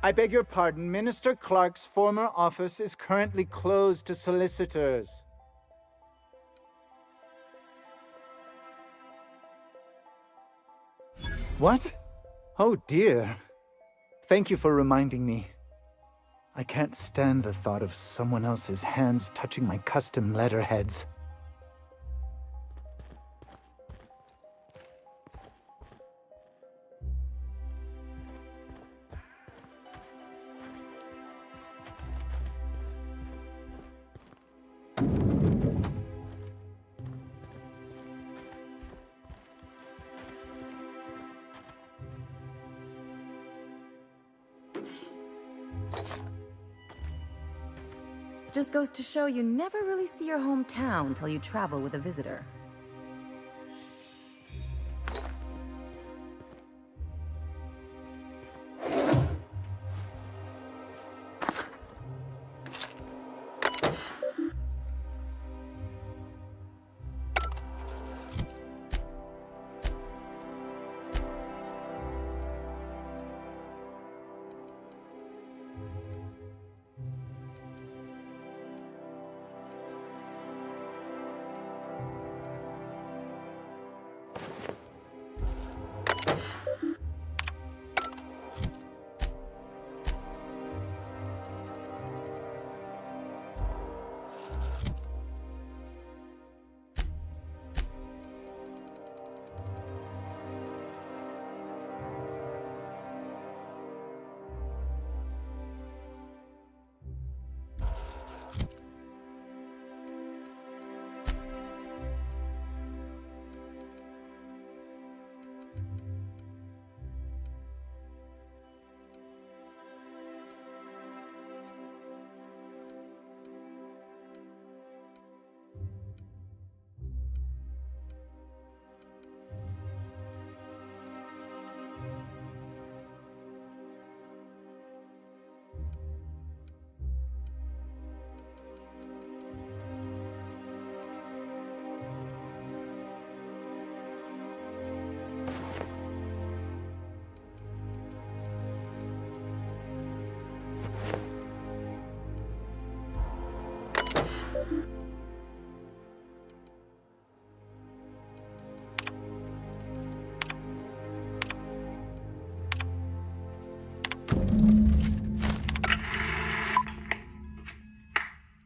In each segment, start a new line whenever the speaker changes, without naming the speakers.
I beg your pardon, Minister Clark's former office is currently closed to solicitors. What? Oh dear. Thank you for reminding me. I can't stand the thought of someone else's hands touching my custom letterheads.
Just goes to show you never really see your hometown until you travel with a visitor.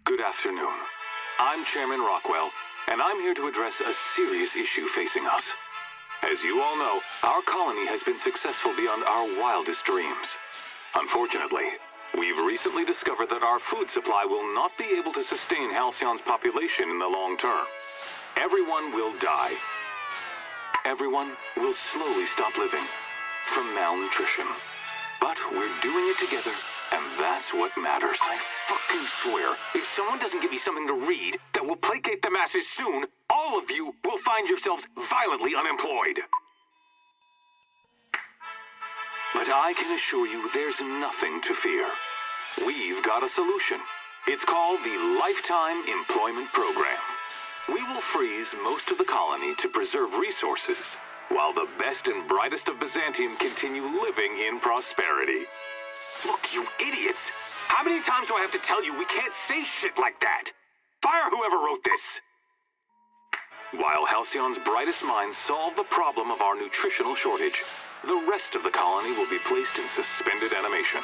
Good afternoon. I'm Chairman Rockwell, and I'm here to address a serious issue facing us. As you all know, our colony has been successful beyond our wildest dreams. Unfortunately, we've recently discovered that our food supply will not be able to sustain Halcyon's population in the long term. Everyone will die. Everyone will slowly stop living from malnutrition. But we're doing it together, and that's what matters. I fucking swear, if someone doesn't give me something to read that will placate the masses soon, all of you will find yourselves violently unemployed. But I can assure you there's nothing to fear. We've got a solution. It's called the Lifetime Employment Program. We will freeze most of the colony to preserve resources, while the best and brightest of Byzantium continue living in prosperity. Look, you idiots! How many times do I have to tell you we can't say shit like that? Fire whoever wrote this! While Halcyon's brightest minds solve the problem of our nutritional shortage, the rest of the colony will be placed in suspended animation.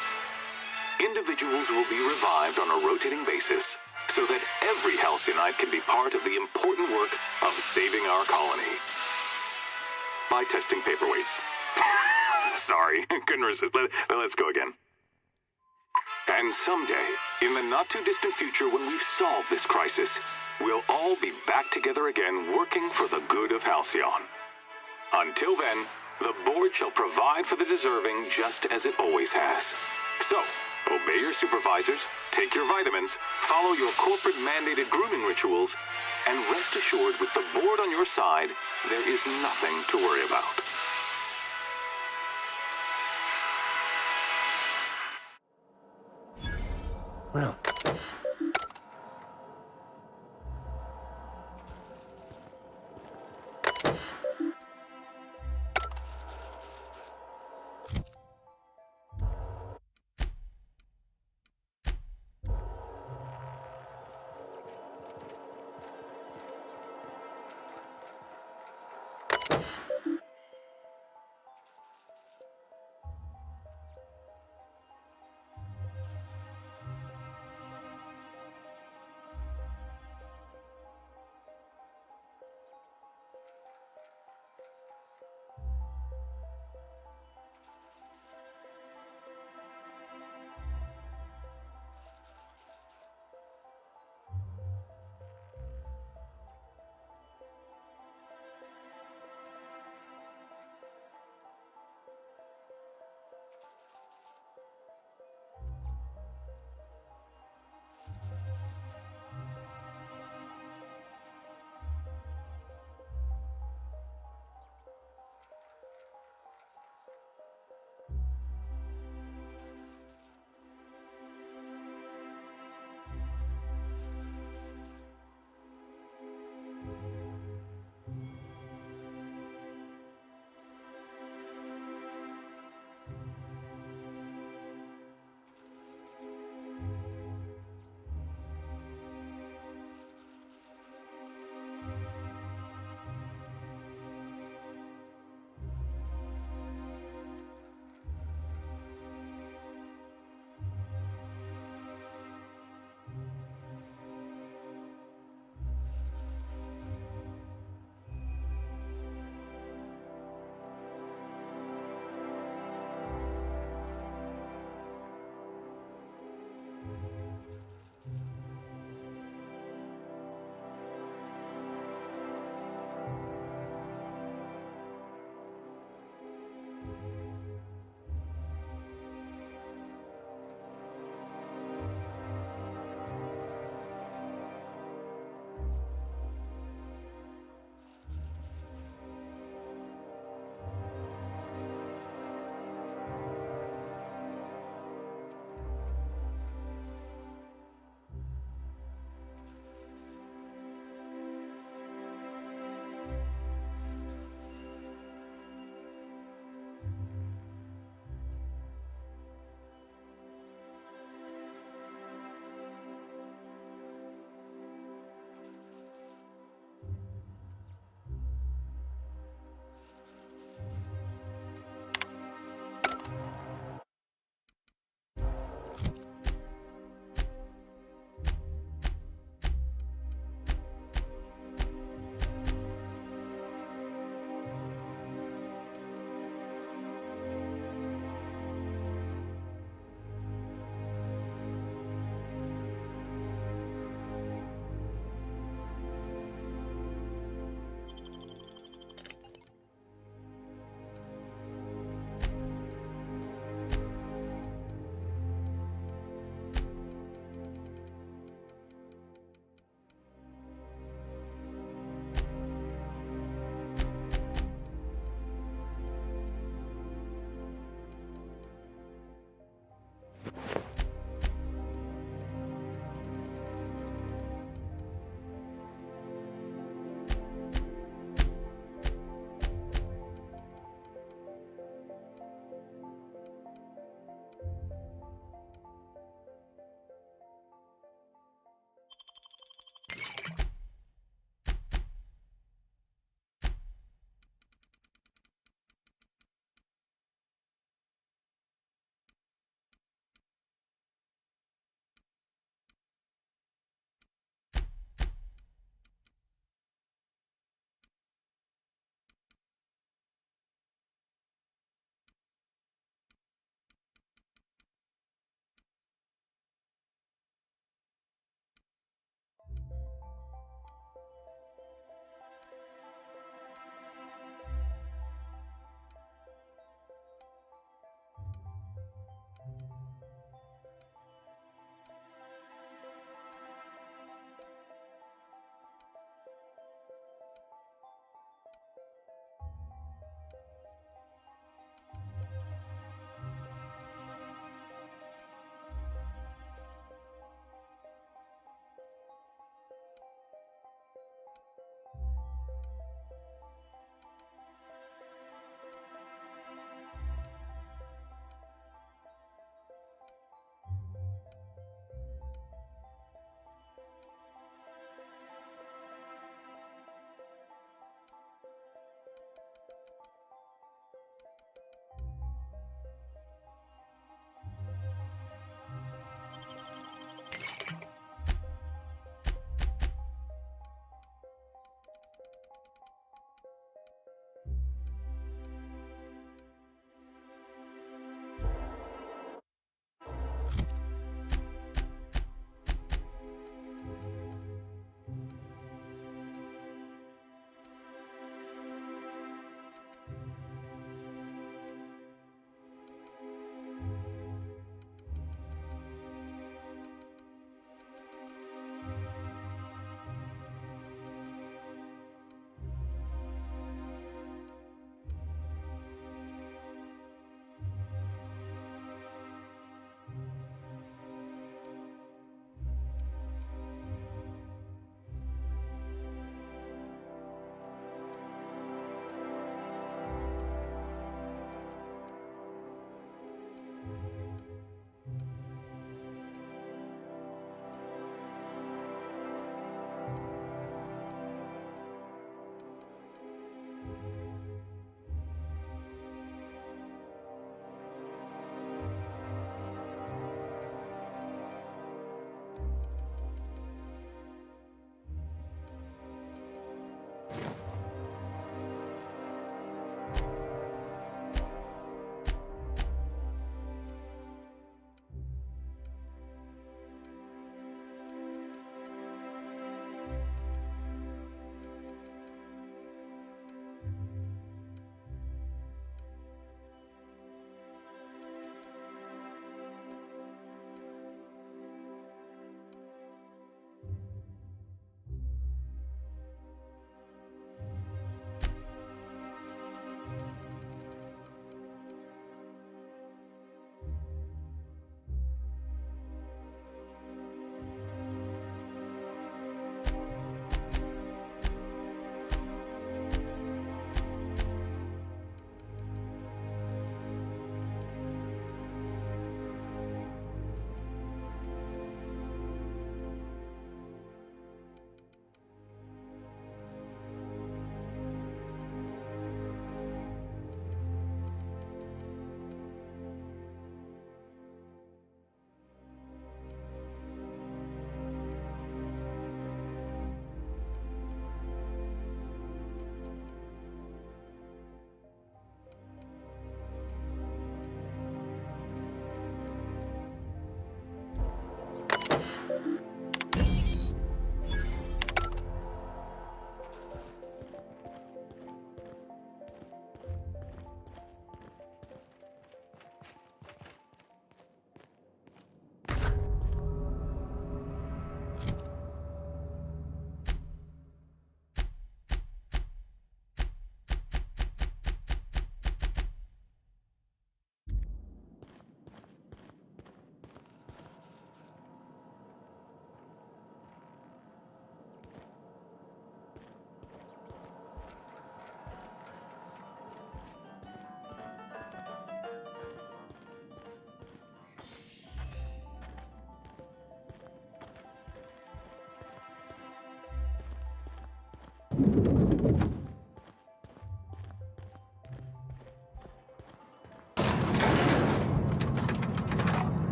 Individuals will be revived on a rotating basis, so that every Halcyon can be part of the important work of saving our colony. By testing paperweights. Sorry, couldn't resist. Let's go again. And someday, in the not-too-distant future when we've solved this crisis, we'll all be back together again working for the good of Halcyon. Until then, the board shall provide for the deserving just as it always has. So, obey your supervisors, take your vitamins, follow your corporate-mandated grooming rituals, and rest assured with the board on your side, there is nothing to worry about.
Well,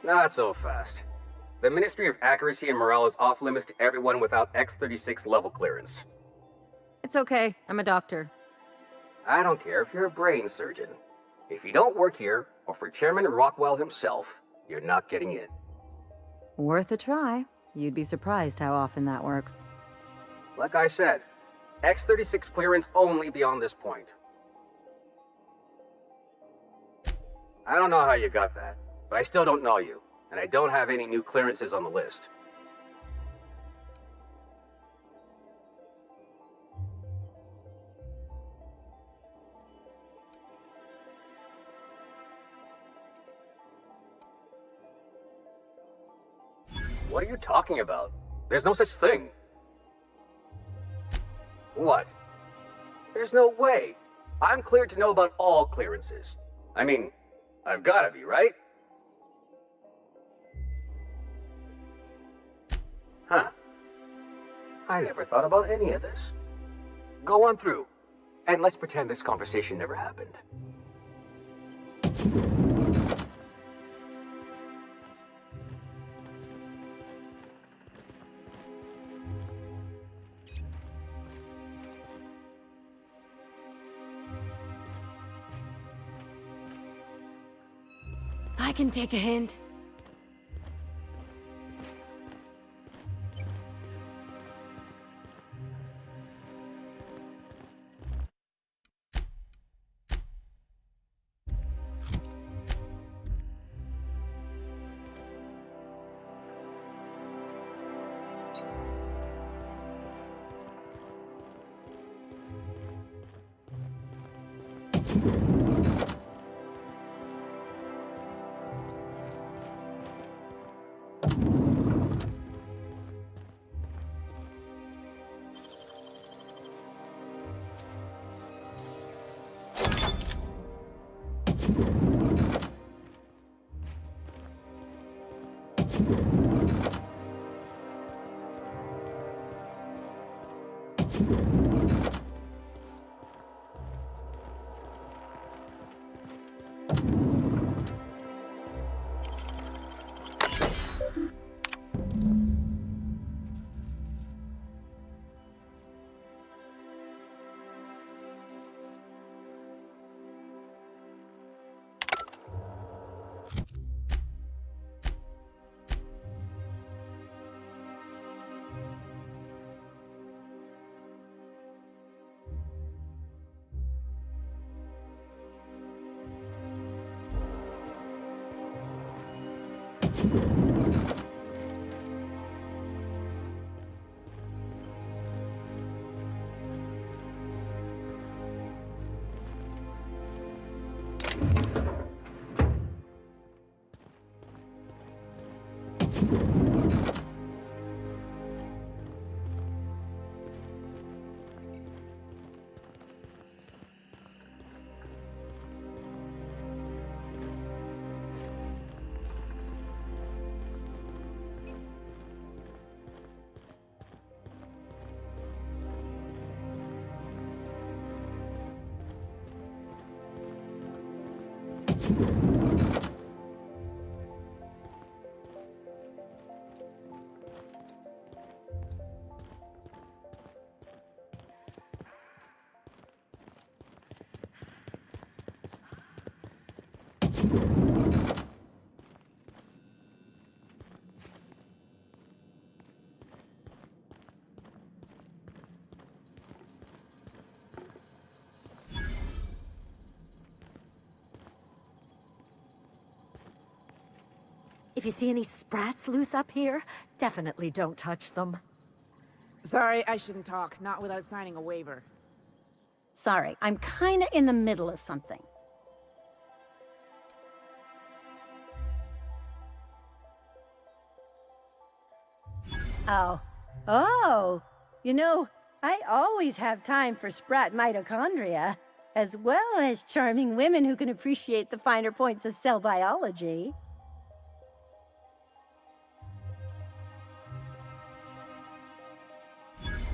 Not so fast. The Ministry of Accuracy and Morale is off limits to everyone without X-36 level clearance.
It's okay. I'm a doctor.
I don't care if you're a brain surgeon. If you don't work here, or for Chairman Rockwell himself, you're not getting in.
Worth a try. You'd be surprised how often that works.
Like I said, X-36 clearance only beyond this point. I don't know how you got that, but I still don't know you, and I don't have any new clearances on the list. What are you talking about? There's no such thing. What? There's no way. I'm cleared to know about all clearances. I mean, I've gotta be, right? Huh. I never thought about any of this. Go on through, and let's pretend this conversation never happened.
I can take a hint.
If you see any sprats loose up here, definitely don't touch them.
Sorry, I shouldn't talk. Not without signing a waiver.
Sorry, I'm kinda in the middle of something. Oh. Oh! You know, I always have time for sprat mitochondria, as well as charming women who can appreciate the finer points of cell biology.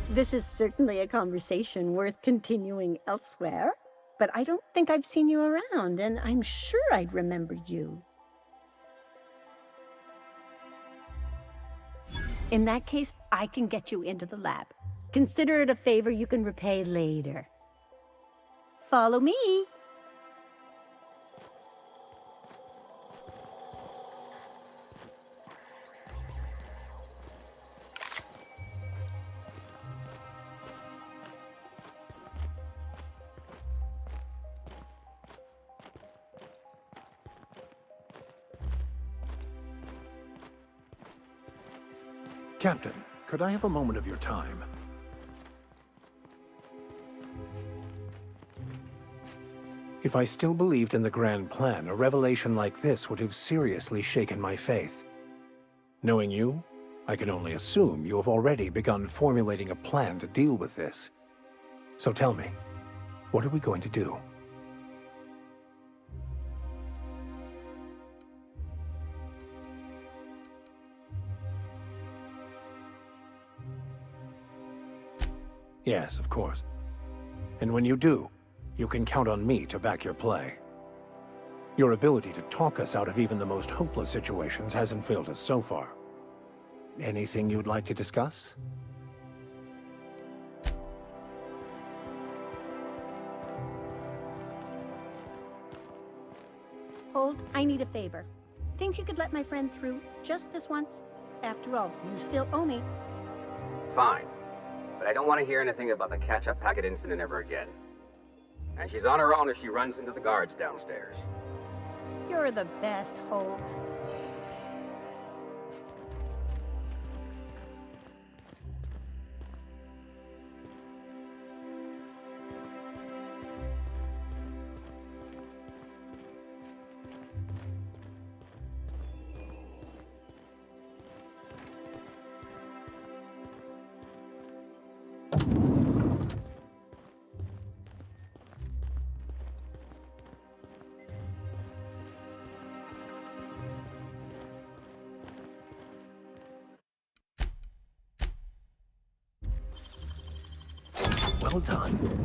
This is certainly a conversation worth continuing elsewhere, but I don't think I've seen you around, and I'm sure I'd remember you. In that case, I can get you into the lab. Consider it a favor you can repay later. Follow me.
Captain, could I have a moment of your time? If I still believed in the grand plan, a revelation like this would have seriously shaken my faith. Knowing you, I can only assume you have already begun formulating a plan to deal with this. So tell me, what are we going to do? Yes, of course. And when you do, you can count on me to back your play. Your ability to talk us out of even the most hopeless situations hasn't failed us so far. Anything you'd like to discuss?
Hold, I need a favor. Think you could let my friend through just this once? After all, you still owe me.
Fine. But I don't want to hear anything about the catch-up packet incident ever again. And she's on her own if she runs into the guards downstairs.
You're the best, Holt.
Well done.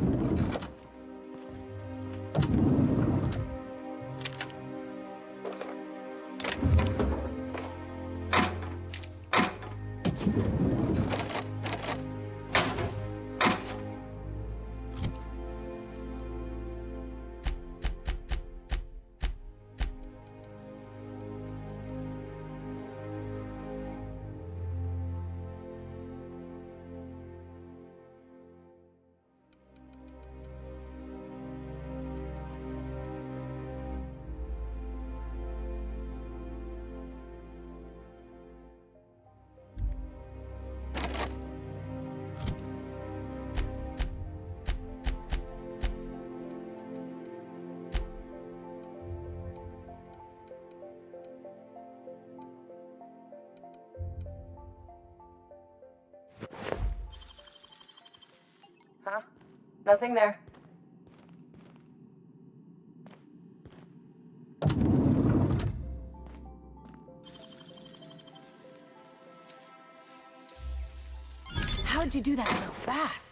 Huh? Nothing there. How'd you do that so fast?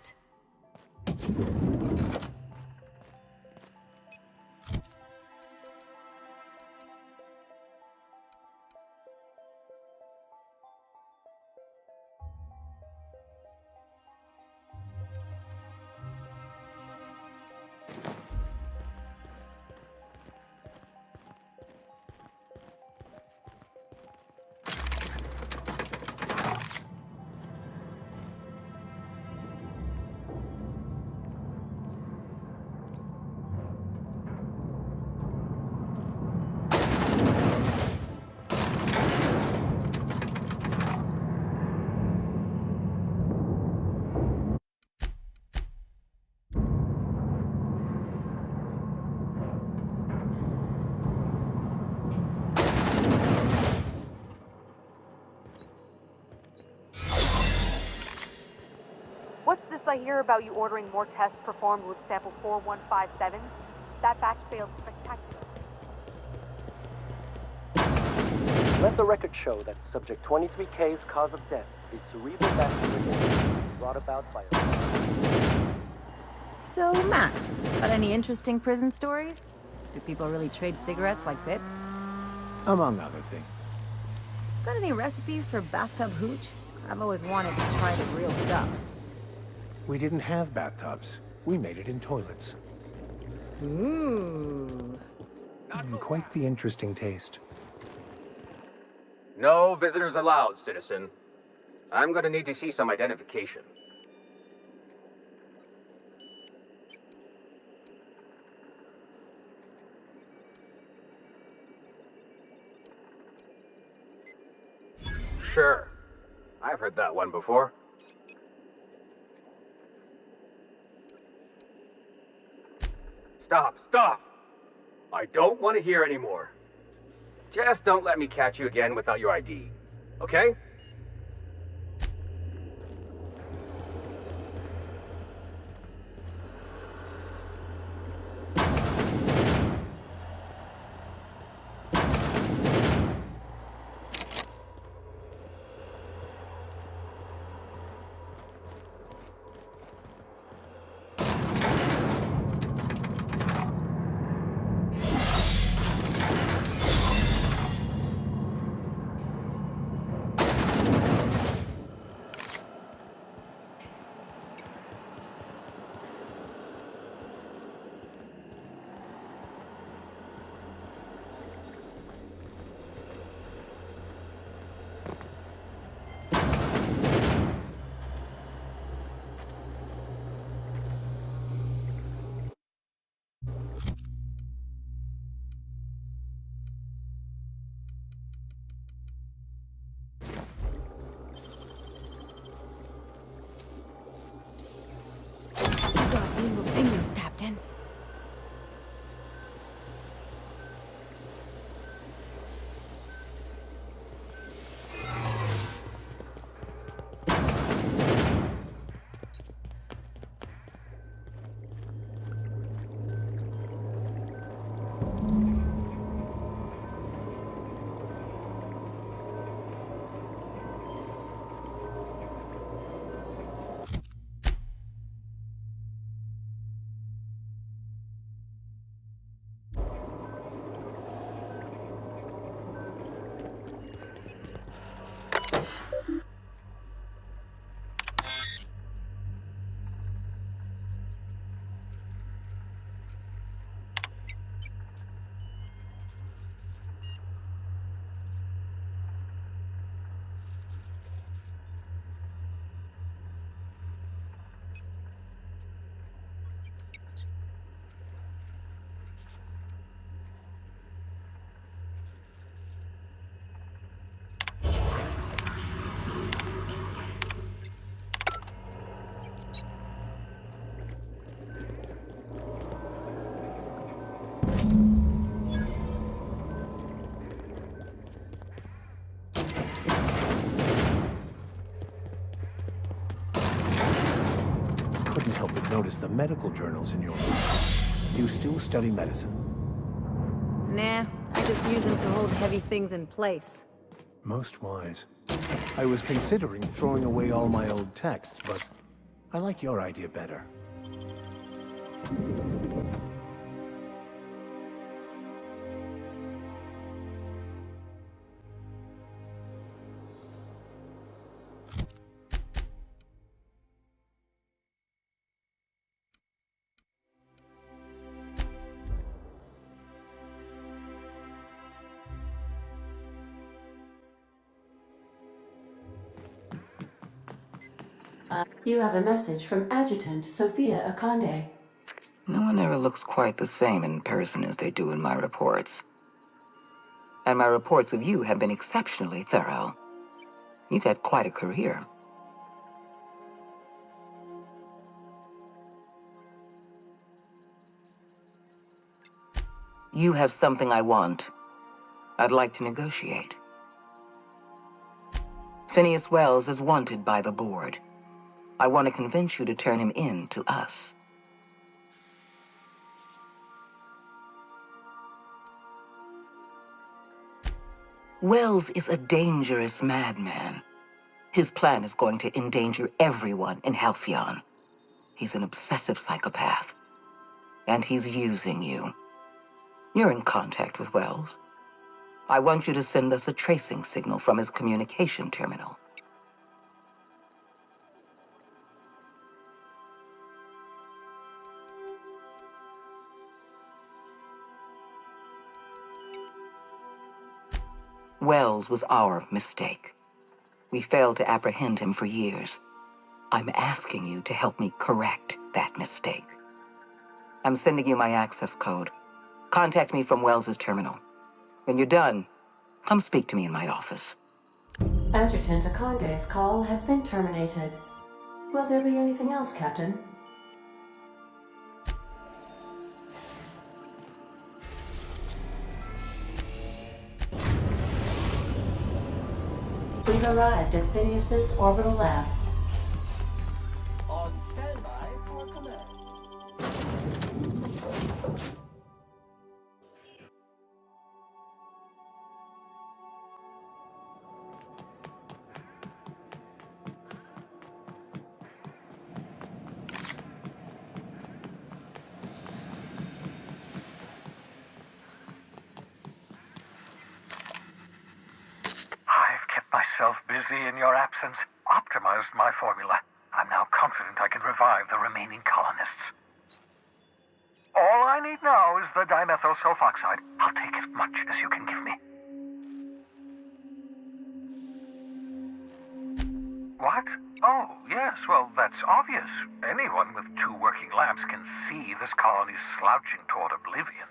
What's this I hear about you ordering more tests performed with sample 4157? That batch failed spectacularly.
Let the record show that subject 23K's cause of death is cerebral vascular injury brought about by a...
So, Max, got any interesting prison stories? Do people really trade cigarettes like bits?
Among other things.
Got any recipes for bathtub hooch? I've always wanted to try the real stuff.
We didn't have bathtubs. We made it in toilets.
Ooh.
Quite the interesting taste.
No visitors allowed, citizen. I'm gonna need to see some identification. Sure. I've heard that one before. Stop! I don't want to hear anymore. Just don't let me catch you again without your ID, okay?
noticed the medical journals in your room. Do you still study medicine?
Nah, I just use them to hold heavy things in place.
Most wise. I was considering throwing away all my old texts, but I like your idea better.
You have a message from Adjutant Sophia Akande.
No one ever looks quite the same in person as they do in my reports. And my reports of you have been exceptionally thorough. You've had quite a career. You have something I want. I'd like to negotiate. Phineas Wells is wanted by the board. I want to convince you to turn him in to us. Wells is a dangerous madman. His plan is going to endanger everyone in Halcyon. He's an obsessive psychopath. And he's using you. You're in contact with Wells. I want you to send us a tracing signal from his communication terminal. Wells was our mistake. We failed to apprehend him for years. I'm asking you to help me correct that mistake. I'm sending you my access code. Contact me from Wells's terminal. When you're done, come speak to me in my office.
Adjutant Akande's call has been terminated. Will there be anything else, Captain? We've arrived at Phineas's orbital lab.
On standby for command.
I've kept myself busy in your absence, optimized my formula. I'm now confident I can revive the remaining colonists. All I need now is the dimethyl sulfoxide. I'll take as much as you can give me. What? Oh, yes, well, that's obvious. Anyone with 2 working labs can see this colony's slouching toward oblivion.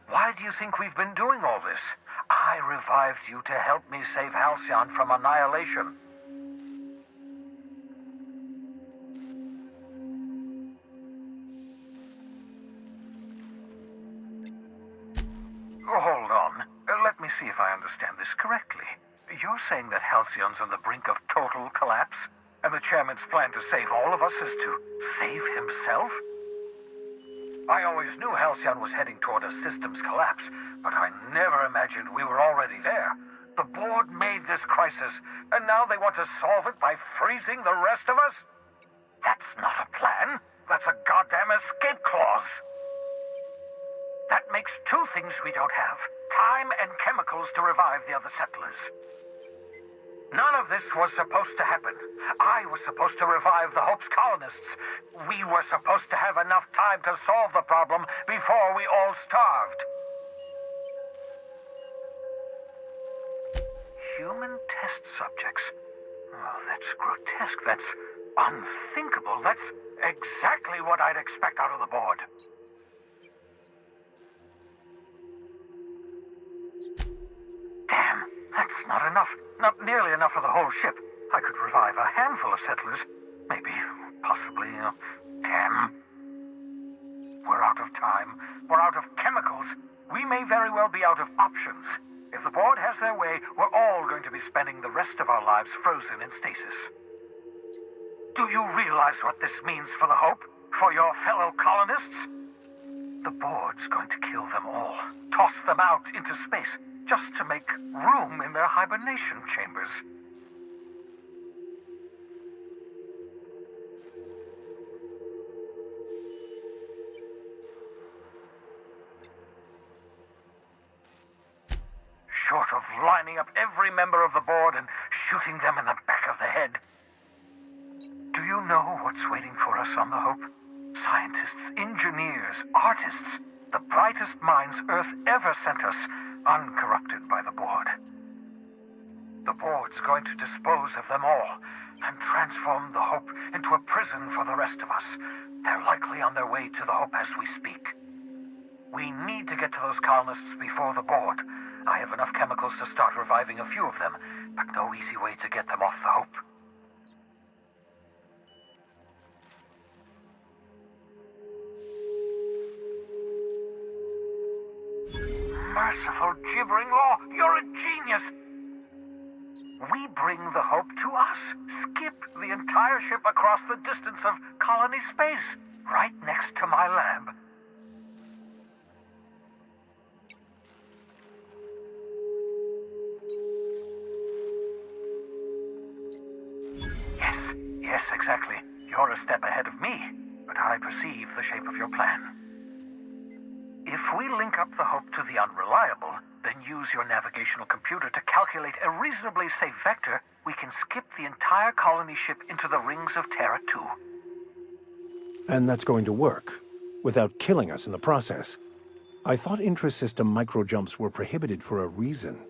Why do you think we've been doing all this? I revived you to help me save Halcyon from annihilation. Hold on. Let me see if I understand this correctly. You're saying that Halcyon's on the brink of total collapse, and the chairman's plan to save all of us is to save himself? I always knew Halcyon was heading toward a systems collapse, but I never imagined we were already there. The board made this crisis, and now they want to solve it by freezing the rest of us? That's not a plan. That's a goddamn escape clause. That makes 2 things we don't have: time and chemicals to revive the other settlers. None of this was supposed to happen. I was supposed to revive the Hope's colonists. We were supposed to have enough time to solve the problem before we all starved. Human test subjects. Oh, that's grotesque. That's unthinkable. That's exactly what I'd expect out of the board. Damn, that's not enough. Not nearly enough for the whole ship. I could revive a handful of settlers. Maybe, possibly, 10. We're out of time. We're out of chemicals. We may very well be out of options. If the board has their way, we're all going to be spending the rest of our lives frozen in stasis. Do you realize what this means for the Hope? For your fellow colonists? The board's going to kill them all, toss them out into space, just to make room in their hibernation chambers. Short of lining up every member of the board and shooting them in the back of the head. Do you know what's waiting for us on the Hope? Scientists, engineers, artists, the brightest minds Earth ever sent us, uncorrupted by the board. The board's going to dispose of them all and transform the Hope into a prison for the rest of us. They're likely on their way to the Hope as we speak. We need to get to those colonists before the board. I have enough chemicals to start reviving a few of them, but no easy way to get them off the Hope. Merciful gibbering law, you're a genius! We bring the Hope to us. Skip the entire ship across the distance of colony space, right next to my lab. Yes, exactly. You're a step ahead of me, but I perceive the shape of your plan. If we link up the Hope to the Unreliable, then use your navigational computer to calculate a reasonably safe vector, we can skip the entire colony ship into the rings of Terra 2.
And that's going to work, without killing us in the process. I thought intra-system microjumps were prohibited for a reason.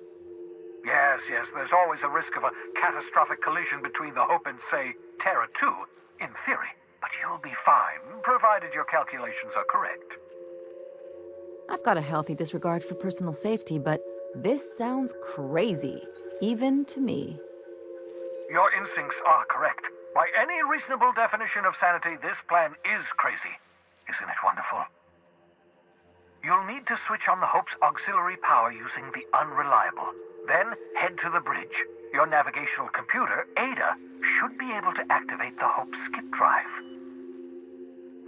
Yes, there's always a risk of a catastrophic collision between the Hope and, say, Terra 2, in theory. But you'll be fine, provided your calculations are correct.
I've got a healthy disregard for personal safety, but this sounds crazy, even to me.
Your instincts are correct. By any reasonable definition of sanity, this plan is crazy. Isn't it wonderful? You'll need to switch on the Hope's auxiliary power using the Unreliable. Then head to the bridge. Your navigational computer, Ada, should be able to activate the Hope's skip drive.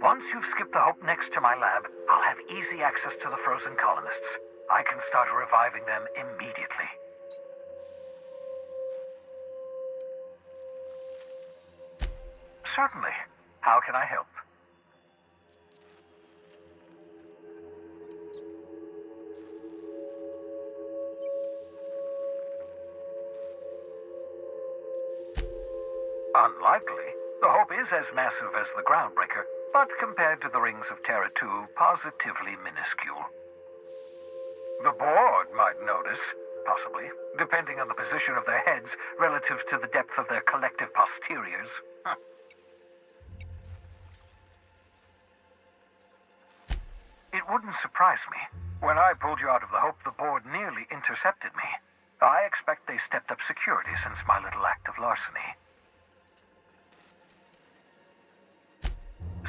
Once you've skipped the Hope next to my lab, I'll have easy access to the frozen colonists. I can start reviving them immediately. Certainly. How can I help? Unlikely. The Hope is as massive as the Groundbreaker, but compared to the rings of Terra 2, positively minuscule. The board might notice, possibly, depending on the position of their heads relative to the depth of their collective posteriors. It wouldn't surprise me. When I pulled you out of the Hope, the board nearly intercepted me. I expect they stepped up security since my little act of larceny.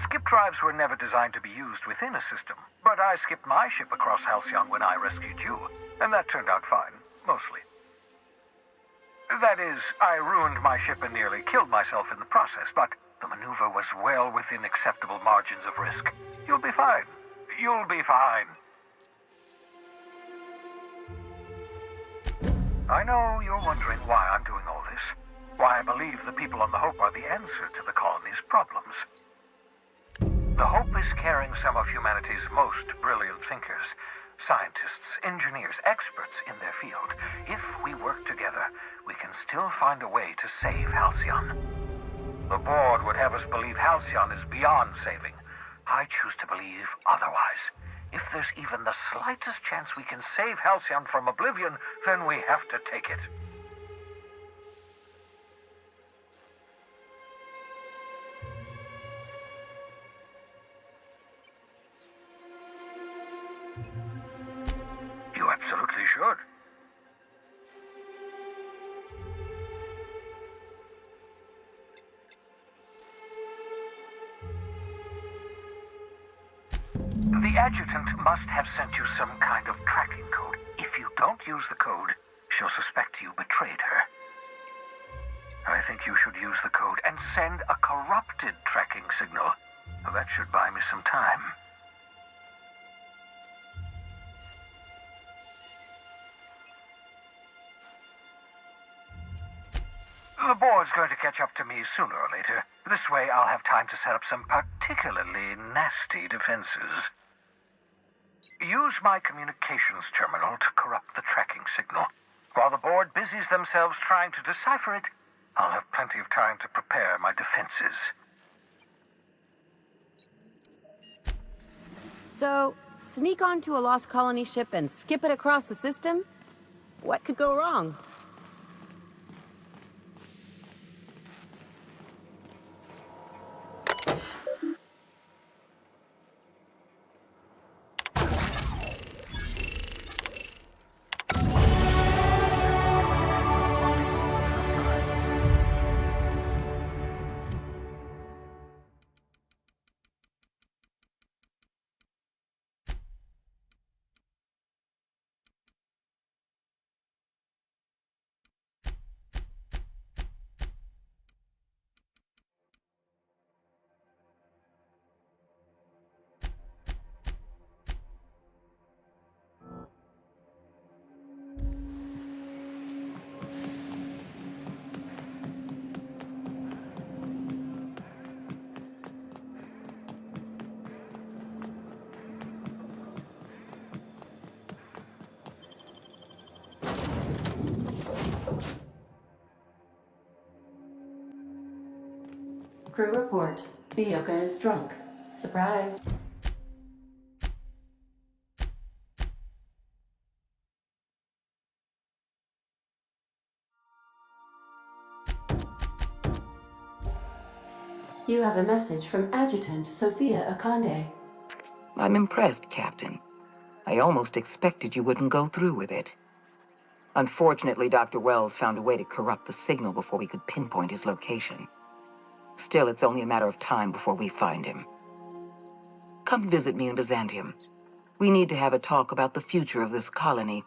Skip drives were never designed to be used within a system, but I skipped my ship across Halcyon when I rescued you, and that turned out fine, mostly. That is, I ruined my ship and nearly killed myself in the process, but the maneuver was well within acceptable margins of risk. You'll be fine. You'll be fine. I know you're wondering why I'm doing all this, why I believe the people on the Hope are the answer to the colony's problems. The Hope is carrying some of humanity's most brilliant thinkers, scientists, engineers, experts in their field. If we work together, we can still find a way to save Halcyon. The board would have us believe Halcyon is beyond saving. I choose to believe otherwise. If there's even the slightest chance we can save Halcyon from oblivion, then we have to take it. You absolutely should. The adjutant must have sent you some kind of tracking code. If you don't use the code, she'll suspect you betrayed her. I think you should use the code and send a corrupted tracking signal. That should buy me some time. The board's going to catch up to me sooner or later. This way I'll have time to set up some particularly nasty defenses. Use my communications terminal to corrupt the tracking signal. While the board busies themselves trying to decipher it, I'll have plenty of time to prepare my defenses.
So, sneak onto a lost colony ship and skip it across the system? What could go wrong?
Crew report. Bioka is drunk. Surprise. You have a message from Adjutant Sophia Akande.
I'm impressed, Captain. I almost expected you wouldn't go through with it. Unfortunately, Dr. Wells found a way to corrupt the signal before we could pinpoint his location. Still, it's only a matter of time before we find him. Come visit me in Byzantium. We need to have a talk about the future of this colony.